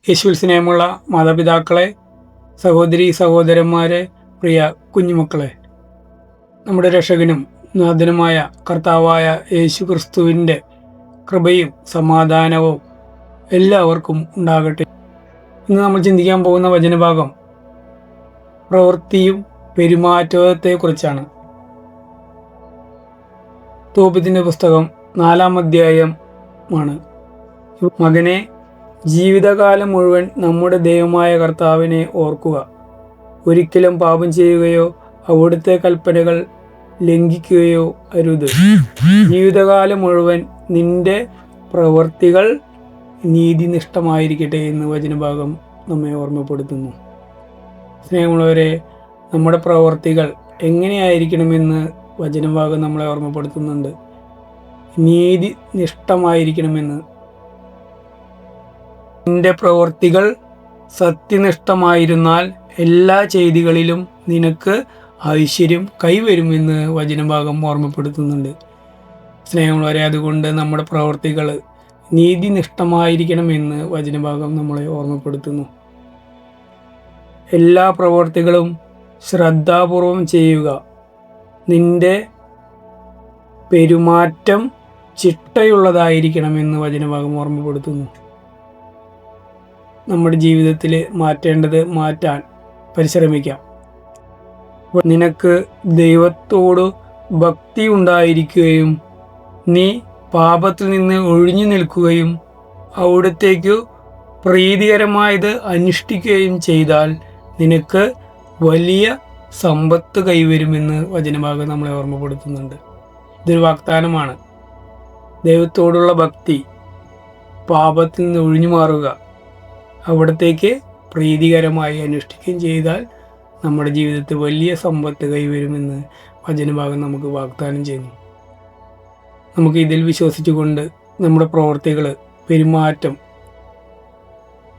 യേശുവിൽ സ്നേഹമുള്ള മാതാപിതാക്കളെ, സഹോദരി സഹോദരന്മാരെ, പ്രിയ കുഞ്ഞുമക്കളെ, നമ്മുടെ രക്ഷകനും നാഥനുമായ കർത്താവായ യേശു ക്രിസ്തുവിൻ്റെ കൃപയും സമാധാനവും എല്ലാവർക്കും ഉണ്ടാകട്ടെ. ഇന്ന് നമ്മൾ ചിന്തിക്കാൻ പോകുന്ന വചനഭാഗം പ്രവൃത്തിയും പെരുമാറ്റത്തെക്കുറിച്ചാണ്. തോബിത്തിൻ്റെ പുസ്തകം 4-ാം അധ്യായമാണ്. മകനെ, ജീവിതകാലം മുഴുവൻ നമ്മുടെ ദൈവമായ കർത്താവിനെ ഓർക്കുക. ഒരിക്കലും പാപം ചെയ്യുകയോ അവിടുത്തെ കൽപ്പനകൾ ലംഘിക്കുകയോ അരുത്. ജീവിതകാലം മുഴുവൻ നിന്റെ പ്രവൃത്തികൾ നീതിനിഷ്ഠമായിരിക്കട്ടെ എന്ന് വചനഭാഗം നമ്മെ ഓർമ്മപ്പെടുത്തുന്നു. സ്നേഹമുള്ളവരെ, നമ്മുടെ പ്രവൃത്തികൾ എങ്ങനെയായിരിക്കണമെന്ന് വചനഭാഗം നമ്മളെ ഓർമ്മപ്പെടുത്തുന്നുണ്ട്. നീതിനിഷ്ഠമായിരിക്കണമെന്ന്. നിന്റെ പ്രവൃത്തികൾ സത്യനിഷ്ഠമായിരുന്നാൽ എല്ലാ ചെയ്തികളിലും നിനക്ക് ഐശ്വര്യം കൈവരുമെന്ന് വചനഭാഗം ഓർമ്മപ്പെടുത്തുന്നുണ്ട്. സ്നേഹമുള്ളവരെ, അതുകൊണ്ട് നമ്മുടെ പ്രവൃത്തികൾ നീതിനിഷ്ഠമായിരിക്കണമെന്ന് വചനഭാഗം നമ്മളെ ഓർമ്മപ്പെടുത്തുന്നു. എല്ലാ പ്രവൃത്തികളും ശ്രദ്ധാപൂർവം ചെയ്യുക. നിന്റെ പെരുമാറ്റം ചിട്ടയുള്ളതായിരിക്കണമെന്ന് വചനഭാഗം ഓർമ്മപ്പെടുത്തുന്നു. നമ്മുടെ ജീവിതത്തിൽ മാറ്റേണ്ടത് മാറ്റാൻ പരിശ്രമിക്കാം. നിനക്ക് ദൈവത്തോട് ഭക്തി ഉണ്ടായിരിക്കുകയും നീ പാപത്തിൽ നിന്ന് ഒഴിഞ്ഞു നിൽക്കുകയും അവിടത്തേക്കു പ്രീതികരമായത് അനുഷ്ഠിക്കുകയും ചെയ്താൽ നിനക്ക് വലിയ സമ്പത്ത് കൈവരുമെന്ന് വചനഭാഗം നമ്മളെ ഓർമ്മപ്പെടുത്തുന്നുണ്ട്. ഇതൊരു വാഗ്ദാനമാണ്. ദൈവത്തോടുള്ള ഭക്തി, പാപത്തിൽ നിന്ന് ഒഴിഞ്ഞു മാറുക, അവിടത്തേക്ക് പ്രീതികരമായി അനുഷ്ഠിക്കുകയും ചെയ്താൽ നമ്മുടെ ജീവിതത്തിൽ വലിയ സമ്പത്ത് കൈവരുമെന്ന് വചനഭാഗം നമുക്ക് വാഗ്ദാനം ചെയ്യുന്നു. നമുക്ക് ഇതിൽ വിശ്വസിച്ചുകൊണ്ട് നമ്മുടെ പ്രവർത്തികൾ, പെരുമാറ്റം,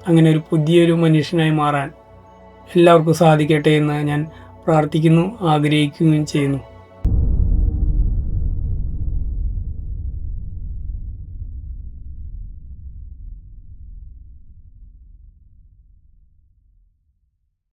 അങ്ങനെ ഒരു പുതിയൊരു മനുഷ്യനായി മാറാൻ എല്ലാവർക്കും സാധിക്കട്ടെ എന്ന് ഞാൻ പ്രാർത്ഥിക്കുന്നു, ആഗ്രഹിക്കുകയും ചെയ്യുന്നു.